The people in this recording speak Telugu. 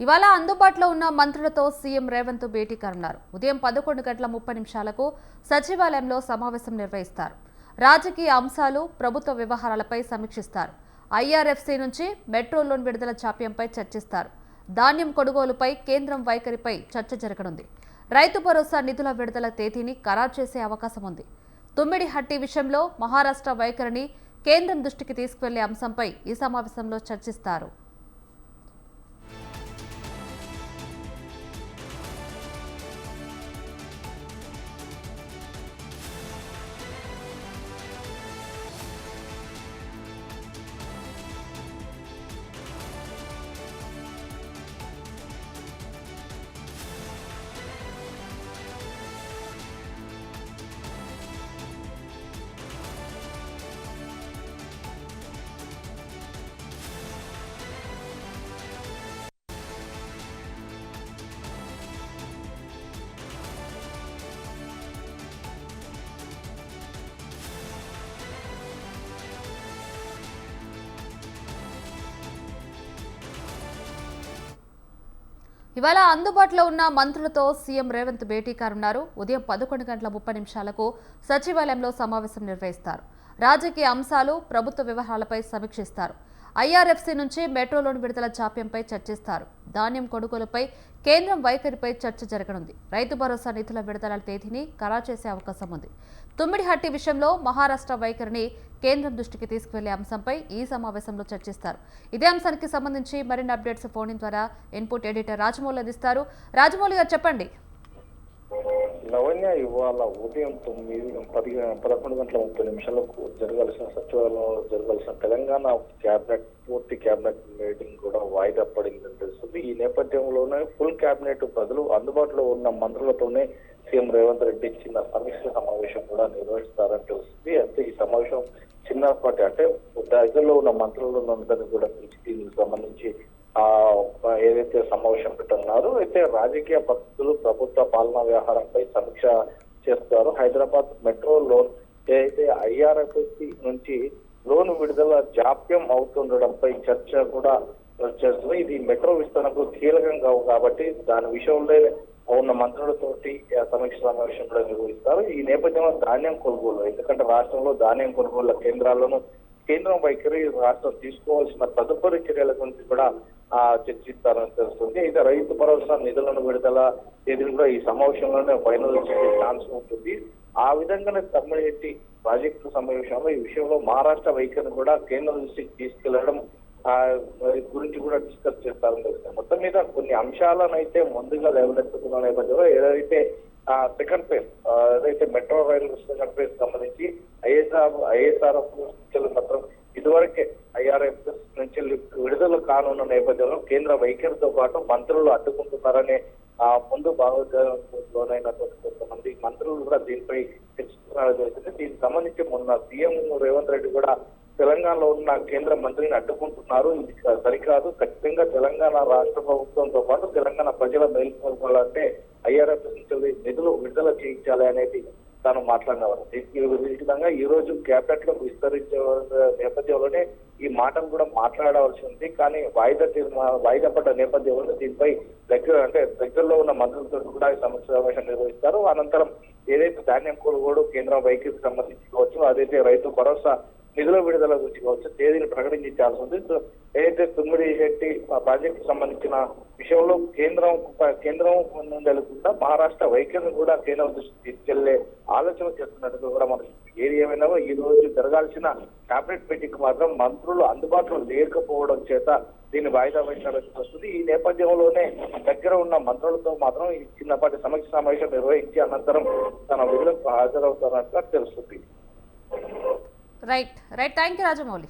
ఇవాళ అందుబాటులో ఉన్న మంత్రులతో సీఎం రేవంత్ భేటీ కానున్నారు. ఉదయం 11:30 సచివాలయంలో సమావేశం నిర్వహిస్తారు. రాజకీయ అంశాలు, ప్రభుత్వ వ్యవహారాలపై సమీక్షిస్తారు. ఐఆర్ఎఫ్సీ నుంచి మెట్రో లోన్ విడుదల జాప్యంపై చర్చిస్తారు. ధాన్యం కొనుగోలుపై కేంద్రం వైఖరిపై చర్చ జరగనుంది. రైతు భరోసా నిధుల విడుదల తేదీని ఖరారు చేసే అవకాశం ఉంది. తుమ్మిడిహట్టి విషయంలో మహారాష్ట్ర వైఖరిని కేంద్రం దృష్టికి తీసుకువెళ్లే అంశంపై ఈ సమావేశంలో చర్చిస్తారు. ఇవాళ అందుబాటులో ఉన్న మంత్రులతో సీఎం రేవంత్ భేటీ కానున్నారు. ఉదయం 11:30 సచివాలయంలో సమావేశం నిర్వహిస్తారు. రాజకీయ అంశాలు, ప్రభుత్వ వ్యవహారాలపై సమీక్షిస్తారు. ఐఆర్ఎఫ్సీ నుంచి మెట్రో లోన్ విడుదల జాప్యంపై చర్చిస్తారు. ధాన్యం కొనుగోలుపై కేంద్రం వైఖరిపై చర్చ జరగనుంది. రైతు భరోసా నిధుల విడుదల తేదీని ఖరారు చేసే అవకాశం ఉంది. తుమ్మిడిహట్టి విషయంలో మహారాష్ట్ర వైఖరిని కేంద్రం దృష్టికి తీసుకువెళ్లే అంశంపై ఈ సమావేశంలో చర్చిస్తారు. ఇదే అంశానికి సంబంధించి మరిన్ని అప్డేట్స్ ఫోన్ ఇన్ ద్వారా ఇన్పుట్ ఎడిటర్ రాజమౌళి అందిస్తారు. రాజమౌళి గారు చెప్పండి. లవణ్య, ఇవాళ ఉదయం 11:30 జరగాల్సిన సచివాలయంలో జరగాల్సిన తెలంగాణ పూర్తి క్యాబినెట్ మీటింగ్ కూడా వాయిదా పడిందని తెలుస్తుంది. ఈ నేపథ్యంలోనే ఫుల్ క్యాబినెట్ బదులు అందుబాటులో ఉన్న మంత్రులతోనే సీఎం రేవంత్ రెడ్డి చిన్న సమీక్ష సమావేశం కూడా నిర్వహిస్తారని తెలుస్తుంది. అయితే ఈ సమావేశం చిన్నపాటి అంటే దగ్గరలో ఉన్న మంత్రులందరినీ కూడా పిలిచి దీనికి సంబంధించి ఏదైతే సమావేశం పెట్టున్నారో అయితే రాజకీయ పరిస్థితులు, ప్రభుత్వ పాలనా వ్యవహారంపై సమీక్ష చేస్తారు. హైదరాబాద్ మెట్రో లోన్ ఏదైతే ఐఆర్ఎఫ్సి నుంచి లోన్ విడుదల జాప్యం అవుతుండడంపై చర్చ కూడా చేస్తుంది. ఇది మెట్రో విస్తరణకు కీలకం కాబట్టి దాని విషయంలో ఉన్న మంత్రులతోటి సమీక్ష సమావేశం కూడా నిర్వహిస్తారు. ఈ నేపథ్యంలో ధాన్యం కొనుగోలు, ఎందుకంటే రాష్ట్రంలో ధాన్యం కొనుగోళ్ల కేంద్రాలను కేంద్రం వైఖరి రాష్ట్రం తీసుకోవాల్సిన తదుపరి చర్యల గురించి కూడా చర్చిస్తారని తెలుస్తుంది. అయితే రైతు భరోసా నిధులను విడుదల తేదీని కూడా ఈ సమావేశంలోనే ఫైనల్ చేసే ఛాన్స్ ఉంటుంది. ఆ విధంగానే తమ్మిడిహట్టి ప్రాజెక్టు సమావేశంలో ఈ విషయంలో మహారాష్ట్ర వైఖరిని కూడా కేంద్రం దృష్టికి తీసుకెళ్లడం గురించి కూడా డిస్కస్ చేస్తారని తెలుస్తుంది. మొత్తం మీద కొన్ని అంశాలను అయితే ముందుగా లేవనెత్తుతున్న నేపథ్యంలో ఏదైతే సెకండ్ ఫేజ్ ఏదైతే మెట్రో రైలు సెకండ్ ఫేజ్ సంబంధించి ఐఎస్ఆర్ఎఫ్ మాత్రం ఇదివరకే ఐఆర్ఎఫ్ నుంచి విడుదల కానున్న నేపథ్యంలో కేంద్ర వైఖరితో పాటు మంత్రులు అడ్డుకుంటున్నారనే ముందు భావోద్వేగంలోనైనటువంటి కొంతమంది మంత్రులు కూడా దీనిపై చర్చిస్తున్నారని తెలిసింది. దీనికి సంబంధించి మొన్న సీఎం రేవంత్ రెడ్డి కూడా తెలంగాణలో ఉన్న కేంద్ర మంత్రిని అడ్డుకుంటున్నారు, ఇది సరికాదు, ఖచ్చితంగా తెలంగాణ రాష్ట్ర ప్రభుత్వంతో పాటు తెలంగాణ ప్రజల మేల్కొల్పాలంటే ఐఆర్ఎఫ్ నుంచి నిధులు విడుదల చేయించాలి అనేది తాను మాట్లాడినవారు. ఈ విధంగా ఈ రోజు క్యాబినెట్ లో విస్తరించే నేపథ్యంలోనే ఈ మాటలు కూడా మాట్లాడవలసి ఉంది. కానీ వాయిదా పడ్డ నేపథ్యంలో దీనిపై దగ్గరలో ఉన్న మంత్రులతో కూడా సమీక్ష సమావేశం నిర్వహిస్తారు. అనంతరం ఏదైతే ధాన్యం కొనుగోలు కేంద్రం వైఖరికి సంబంధించి కావచ్చు, అదైతే రైతు భరోసా నిధుల విడుదల గురించి కావచ్చు తేదీని ప్రకటించాల్సి ఉంది. ఏదైతే తుమ్మిడిహట్టి ప్రాజెక్టు సంబంధించిన విషయంలో కేంద్రం ముందెలకుండా మహారాష్ట్ర వైఖరిని కూడా కేంద్రం దృష్టికి తీసుకెళ్లే ఆలోచన చేస్తున్నట్టుగా కూడా మనం ఏది ఏమైనా ఈ రోజు జరగాల్సిన కేబినెట్ మీటింగ్ మాత్రం మంత్రులు అందుబాటులో లేకపోవడం చేత దీన్ని వాయిదా వేసినట్టు వస్తుంది. ఈ నేపథ్యంలోనే దగ్గర ఉన్న మంత్రులతో మాత్రం ఈ చిన్నపాటి సమీక్ష సమావేశం నిర్వహించి అనంతరం తన విధులకు హాజరవుతున్నట్టుగా తెలుస్తుంది. Right thank you Rajamouli.